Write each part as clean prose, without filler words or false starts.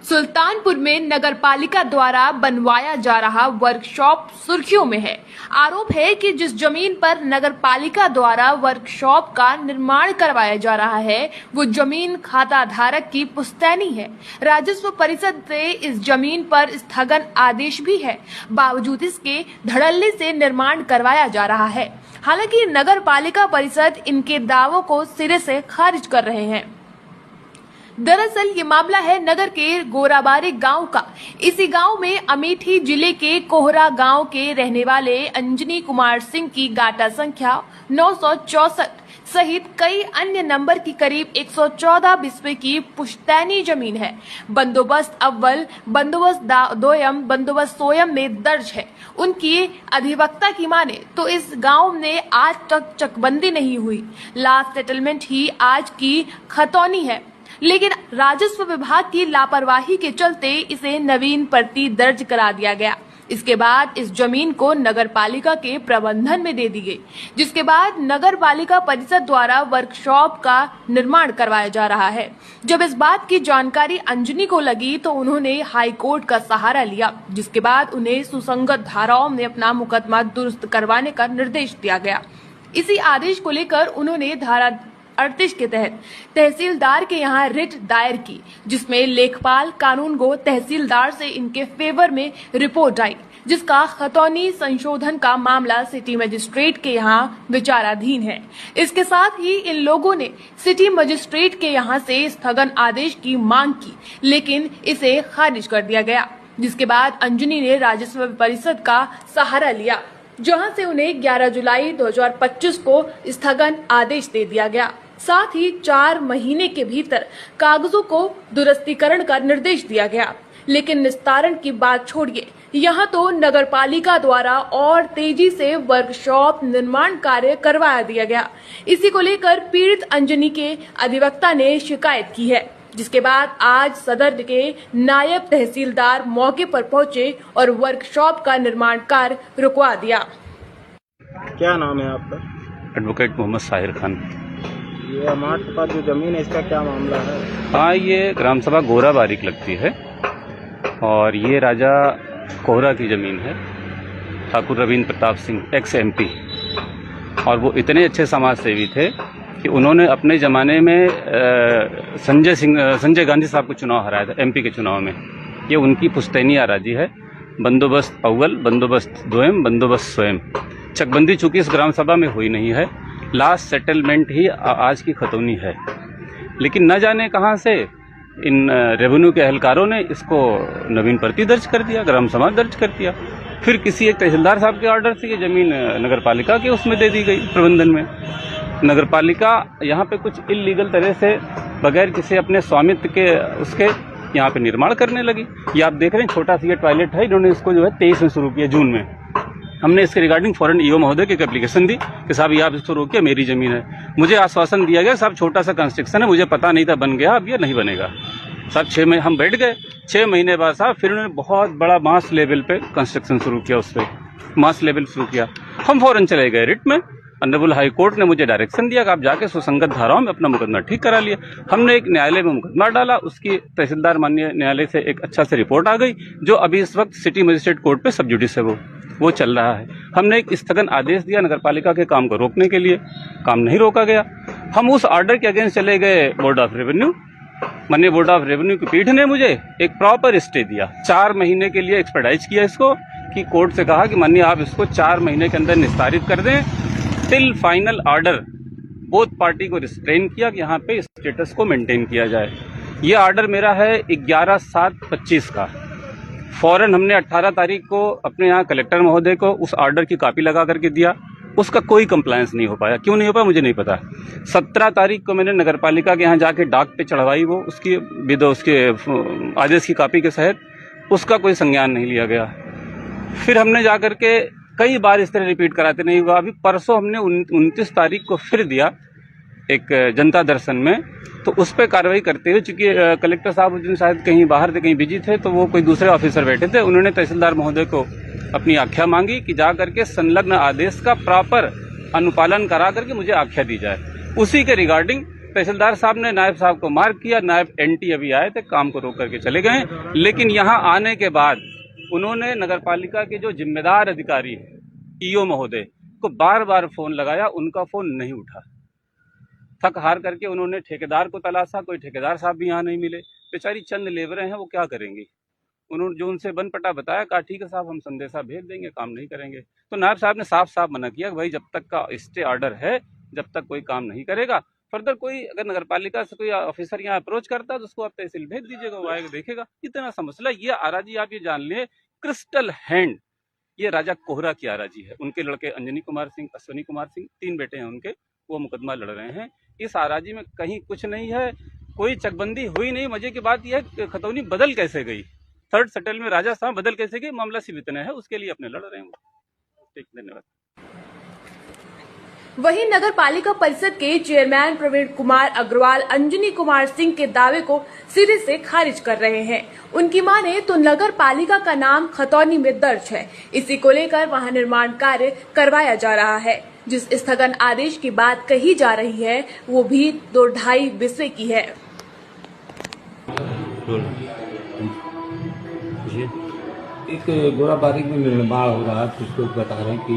सुल्तानपुर में नगरपालिका द्वारा बनवाया जा रहा वर्कशॉप सुर्खियों में है। आरोप है कि जिस जमीन पर नगरपालिका द्वारा वर्कशॉप का निर्माण करवाया जा रहा है वो जमीन खाता धारक की पुश्तैनी है। राजस्व परिषद से इस जमीन पर स्थगन आदेश भी है, बावजूद इसके धड़ल्ले से निर्माण करवाया जा रहा है। हालांकि नगरपालिका परिषद इनके दावों को सिरे से खारिज कर रहे हैं। दरअसल ये मामला है नगर के गोराबारी गांव का। इसी गांव में अमेठी जिले के कोहरा गांव के रहने वाले अंजनी कुमार सिंह की गाटा संख्या 964 सहित कई अन्य नंबर की करीब 114 बिस्वे की पुश्तैनी जमीन है। बंदोबस्त अव्वल, बंदोबस्त दोयम, बंदोबस्त सोयम में दर्ज है। उनकी अधिवक्ता की माने तो इस गांव में आज तक चकबंदी नहीं हुई। लास्ट सेटलमेंट ही आज की खतौनी है, लेकिन राजस्व विभाग की लापरवाही के चलते इसे नवीन प्रति दर्ज करा दिया गया। इसके बाद इस जमीन को नगरपालिका के प्रबंधन में दे दी गई, जिसके बाद नगरपालिका परिषद द्वारा वर्कशॉप का निर्माण करवाया जा रहा है। जब इस बात की जानकारी अंजनी को लगी तो उन्होंने हाई कोर्ट का सहारा लिया, जिसके बाद उन्हें सुसंगत धाराओं में अपना मुकदमा दुरुस्त करवाने का निर्देश दिया गया। इसी आदेश को लेकर उन्होंने धारा 38 के तहत तहसीलदार के यहाँ रिट दायर की, जिसमें लेखपाल कानूनगो तहसीलदार से इनके फेवर में रिपोर्ट आई, जिसका खतौनी संशोधन का मामला सिटी मजिस्ट्रेट के यहाँ विचाराधीन है। इसके साथ ही इन लोगों ने सिटी मजिस्ट्रेट के यहाँ से स्थगन आदेश की मांग की, लेकिन इसे खारिज कर दिया गया। जिसके बाद अंजनी ने राजस्व परिषद का सहारा लिया, जहां से उन्हें 11 जुलाई 2025 को स्थगन आदेश दे दिया गया। साथ ही 4 महीने के भीतर कागजों को दुरुस्तीकरण का निर्देश दिया गया, लेकिन निस्तारण की बात छोड़िए, यहां तो नगरपालिका द्वारा और तेजी से वर्कशॉप निर्माण कार्य करवाया दिया गया। इसी को लेकर पीड़ित अंजनी के अधिवक्ता ने शिकायत की है, जिसके बाद आज सदर के नायब तहसीलदार मौके पर पहुंचे और वर्कशॉप का निर्माण कार्य रुकवा दिया। क्या नाम है आपका? एडवोकेट मोहम्मद साहिर खान। ये अमाट के पास जो जमीन है, इसका क्या मामला है? हाँ, ये ग्राम सभा गोरा बारीक लगती है और ये राजा कोहरा की जमीन है, ठाकुर रविंद्र प्रताप सिंह एक्स MP। और वो इतने अच्छे समाज सेवी थे कि उन्होंने अपने ज़माने में संजय गांधी साहब को चुनाव हराया था MP के चुनाव में। ये उनकी पुश्तैनी आराजी है। बंदोबस्त अव्वल, बंदोबस्त दोयम, बंदोबस्त स्वयं। चकबंदी चूंकि इस ग्राम सभा में हुई नहीं है, लास्ट सेटलमेंट ही आज की खतौनी है, लेकिन न जाने कहां से इन रेवेन्यू के एहलकारों ने इसको नवीन प्रति दर्ज कर दिया, ग्राम सभा दर्ज कर दिया। फिर किसी एक तहसीलदार साहब के ऑर्डर से ये जमीन नगरपालिका के उसमें दे दी गई प्रबंधन में। नगरपालिका यहाँ पे कुछ इल्लीगल तरह से बगैर किसी अपने स्वामित्व के उसके यहाँ पे निर्माण करने लगी। ये आप देख रहे हैं, छोटा सा ये टॉयलेट है, इन्होंने इसको जो है 23 में शुरू किया, जून में। हमने इसके रिगार्डिंग फॉरेन EO महोदय की एक एप्लीकेशन दी कि साहब ये आप इसको रोकिए, मेरी जमीन है। मुझे आश्वासन दिया गया साहब छोटा सा कंस्ट्रक्शन है, मुझे पता नहीं था, बन गया, अब ये नहीं बनेगा। साहब 6 महीने हम बैठ गए। 6 महीने बाद साहब फिर उन्होंने बहुत बड़ा मास लेवल पे कंस्ट्रक्शन शुरू किया, उस पर मास लेवल शुरू किया। हम फौरन चले गए रिट में। ऑनरेबल हाई कोर्ट ने मुझे डायरेक्शन दिया कि आप जाके सुसंगत धाराओं में अपना मुकदमा ठीक करा लिया। हमने एक न्यायालय में मुकदमा डाला, उसकी तहसीलदार माननीय न्यायालय से एक अच्छा से रिपोर्ट आ गई, जो अभी इस वक्त सिटी मजिस्ट्रेट कोर्ट पे सब जुडिस है, वो चल रहा है। हमने एक स्थगन आदेश दिया नगरपालिका के काम को रोकने के लिए, काम नहीं रोका गया। हम उस ऑर्डर के अगेंस्ट चले गए बोर्ड ऑफ रेवेन्यू। माननीय बोर्ड ऑफ रेवेन्यू की पीठ ने मुझे एक प्रॉपर स्टे दिया, 4 महीने के लिए एक्सपेडाइज किया इसको, कि कोर्ट से कहा कि माननीय आप इसको 4 महीने के अंदर निस्तारित कर दें। Till final order both party को रिस्ट्रेन किया कि यहाँ पे स्टेटस को मेंटेन किया जाए। ये ऑर्डर मेरा है 11/7/25 का। फौरन हमने 18 तारीख को अपने यहाँ कलेक्टर महोदय को उस ऑर्डर की कॉपी लगा करके दिया। उसका कोई कंप्लायंस नहीं हो पाया। क्यों नहीं हो पाया मुझे नहीं पता। 17 तारीख को मैंने नगरपालिका के यहाँ जाके डाक पे चढ़वाई, वो उसके आदेश की कॉपी के सहित, उसका कोई संज्ञान नहीं लिया गया। फिर हमने जाकर के कई बार इस तरह रिपीट कराते नहीं हुआ। अभी परसों हमने 29 तारीख को फिर दिया एक जनता दर्शन में, तो उस पर कार्रवाई करते हुए, चूंकि कलेक्टर साहब उस दिन शायद कहीं बाहर थे, कहीं बिजी थे, तो वो कोई दूसरे ऑफिसर बैठे थे, उन्होंने तहसीलदार महोदय को अपनी आख्या मांगी कि जा करके संलग्न आदेश का प्रॉपर अनुपालन करा करके मुझे आख्या दी जाए। उसी के रिगार्डिंग तहसीलदार साहब ने नायब साहब को मार्क किया, नायब एनटी अभी आए थे, काम को रोक करके चले गए। लेकिन यहाँ आने के बाद उन्होंने नगरपालिका के जो जिम्मेदार अधिकारी हैं, ईओ महोदय को बार बार फोन लगाया, उनका फोन नहीं उठा। थक हार करके उन्होंने ठेकेदार को तलाशा, कोई ठेकेदार साहब भी यहाँ नहीं मिले। बेचारी चंद लेबरें हैं, वो क्या करेंगी। उन्होंने जो उनसे बनपटा बताया, कहा ठीक है साहब, हम संदेशा भेज देंगे, काम नहीं करेंगे। तो नायब साहब ने साफ साफ मना किया कि भाई जब तक का स्टे ऑर्डर है, जब तक कोई काम नहीं करेगा, फर्दर कोई अगर नगरपालिका से कोई ऑफिसर यहाँ अप्रोच करता है तो उसको आप तहसील भेज दीजिएगा, वो आएगा देखेगा। इतना सा मसला। ये आराजी आप ये जान लें, क्रिस्टल हैंड, ये राजा कोहरा की आराजी है। उनके लड़के अंजनी कुमार सिंह, अश्विनी कुमार सिंह, 3 बेटे हैं उनके, वो मुकदमा लड़ रहे हैं। इस आराजी में कहीं कुछ नहीं है, कोई चकबंदी हुई नहीं। मजे की बात यह है खतौनी बदल कैसे गई, 3rd सेटल में राजा साहब बदल कैसे गई, मामला सिर्फ इतना है, उसके लिए अपने लड़ रहे हैं। ठीक, धन्यवाद। वहीं नगर पालिका परिषद के चेयरमैन प्रवीण कुमार अग्रवाल अंजनी कुमार सिंह के दावे को सिरे से खारिज कर रहे हैं। उनकी माने तो नगर पालिका का नाम खतौनी में दर्ज है, इसी को लेकर वहां निर्माण कार्य करवाया जा रहा है। जिस स्थगन आदेश की बात कही जा रही है वो भी 2-2.5 विषय की है। एक गोराबारी में निर्माण हो रहा है, कुछ लोग बता रहे हैं कि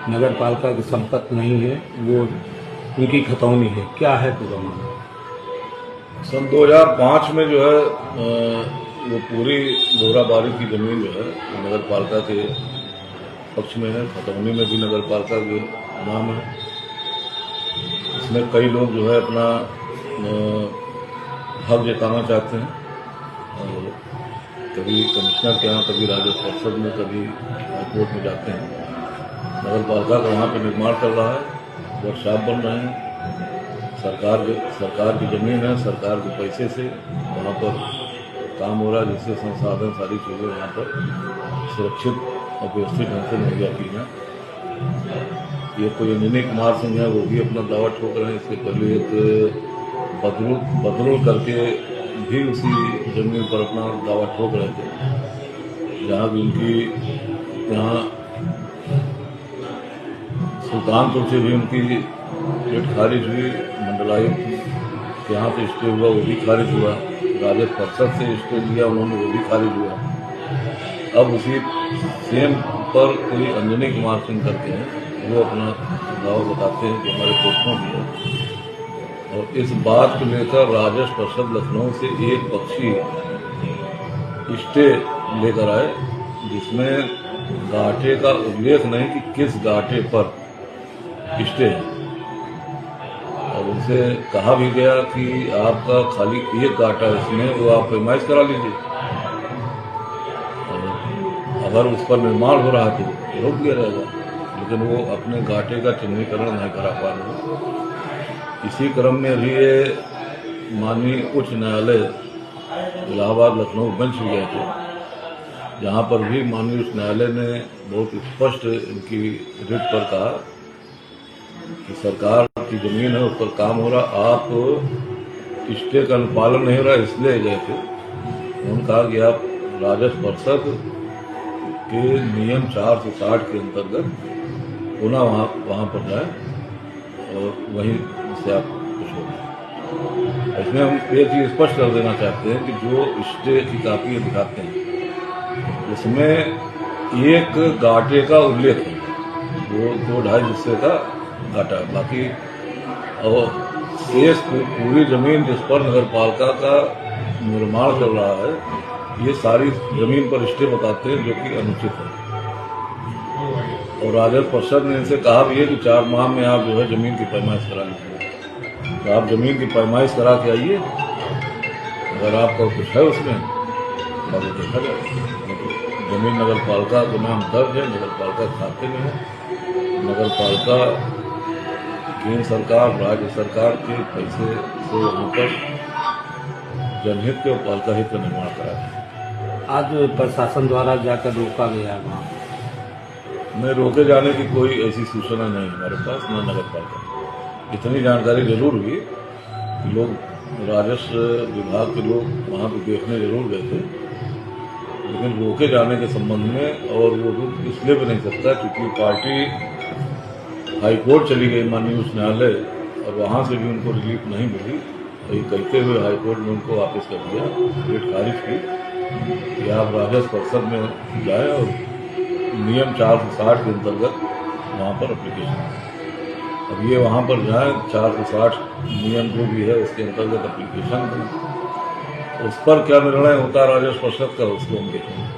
नगर पालिका की संपत्ति नहीं है, वो उनकी खतौनी है। क्या है पूरा मामला? सन 2005 में जो है वो पूरी गोराबारी की जमीन जो है नगर पालिका के पक्ष में है। खतौनी में भी नगर पालिका के नाम है। इसमें कई लोग जो है अपना हक जताना चाहते हैं, और कभी कमिश्नर के यहाँ, कभी राजस्व परिषद में, कभी हाईकोर्ट में जाते हैं। नगर पालिका का वहाँ पे निर्माण चल रहा है, वर्कशॉप बन रहे हैं, सरकार की जमीन है, सरकार के पैसे से वहाँ पर काम हो रहा है, जिससे संसाधन सारी चीज़ें वहाँ पर सुरक्षित और व्यवस्थित ढंग से मुहैया की हैं। ये कोई अंजनी कुमार सिंह है, वो भी अपना दावा ठोक रहे हैं। इससे पहले एक बदरूल करके भी उसी जमीन पर अपना दावा ठोक रहे थे, जहाँ भी उनकी यहाँ सुल्तानपुर से भी उनकी डेट खारिज हुई, मंडलायुक्त के यहाँ से स्टे हुआ, वो भी खारिज हुआ, राजस्व परिषद से स्टे लिया उन्होंने, वो भी खारिज हुआ। अब उसी सेम पर कोई अंजनी कुमार सिंह करके हैं, वो अपना दावा बताते हैं कि हमारे कोर्टों की है। और इस बात को लेकर राजस्व परिषद लखनऊ से एक पक्षी स्टे लेकर आए, जिसमें गाटे का उल्लेख नहीं कि किस गाटे पर स्टे है। और उनसे कहा भी गया कि आपका खाली एक गाटा है इसमें, वो आप पैमाइश करा लीजिए। अगर उस पर निर्माण हो रहा तो रोक दिया जाएगा, लेकिन वो अपने गाटे का चिन्हीकरण नहीं करा पा रहे। इसी क्रम में भी ये माननीय उच्च न्यायालय इलाहाबाद लखनऊ बेंच भी गए थे, जहाँ पर भी माननीय उच्च न्यायालय ने बहुत स्पष्ट इनकी रिट पर कहा कि सरकार की जमीन है, उस पर काम हो रहा, आप स्टे का अनुपालन नहीं हो रहा, इसलिए गए थे। उन्होंने कहा कि आप राजस्व परिषद के नियम 460 के अंतर्गत पुनः वहाँ पर जाए और वहीं से आप कुछ हो। इसमें हम एक चीज स्पष्ट कर देना चाहते हैं कि जो स्टे की कापी दिखाते हैं उसमें एक गाटे का उल्लेख है, वो 2-2.5 हिस्से का घाटा। बाकी और शेष पूरी जमीन जिस पर नगर पालिका का निर्माण चल रहा है, ये सारी जमीन पर स्टे बताते हैं, जो कि अनुचित है। और राजस्व परिषद ने इनसे कहा भी है कि 4 माह में आप जो है जमीन की पैमाइश करा लीजिए। तो आप जमीन की पैमाइश करा के आइए, अगर आपका कुछ है उसमें तो देखा जाए। जमीन नगर पालिका का नाम दर्ज है, नगर पालिका खाते में है। नगर पालिका केंद्र सरकार, राज्य सरकार के पैसे से वहाँ पर जनहित के और पालिका हित का निर्माण करा है। आज प्रशासन द्वारा जाकर रोका गया वहाँ में रोके जाने की कोई ऐसी सूचना नहीं हमारे पास, न नगर पालिका। इतनी जानकारी जरूर हुई कि लोग राजस्व विभाग के लोग वहाँ पे देखने जरूर गए थे, लेकिन रोके जाने के संबंध में, और वो रुक इसलिए भी नहीं सकता क्योंकि पार्टी हाईकोर्ट चली गई माननीय उच्च न्यायालय और वहाँ से भी उनको रिलीफ नहीं मिली। तो ये कहते हुए हाईकोर्ट ने उनको वापस कर दिया, डेट खारिज की कि आप राजस्व परिषद में जाए और नियम 460 के अंतर्गत वहाँ पर एप्लीकेशन दें। अब ये वहाँ पर जाए 460 नियम जो भी है उसके अंतर्गत एप्लीकेशन दें, उस पर क्या निर्णय होता है राजस्व परिषद का, उसको हम देखेंगे।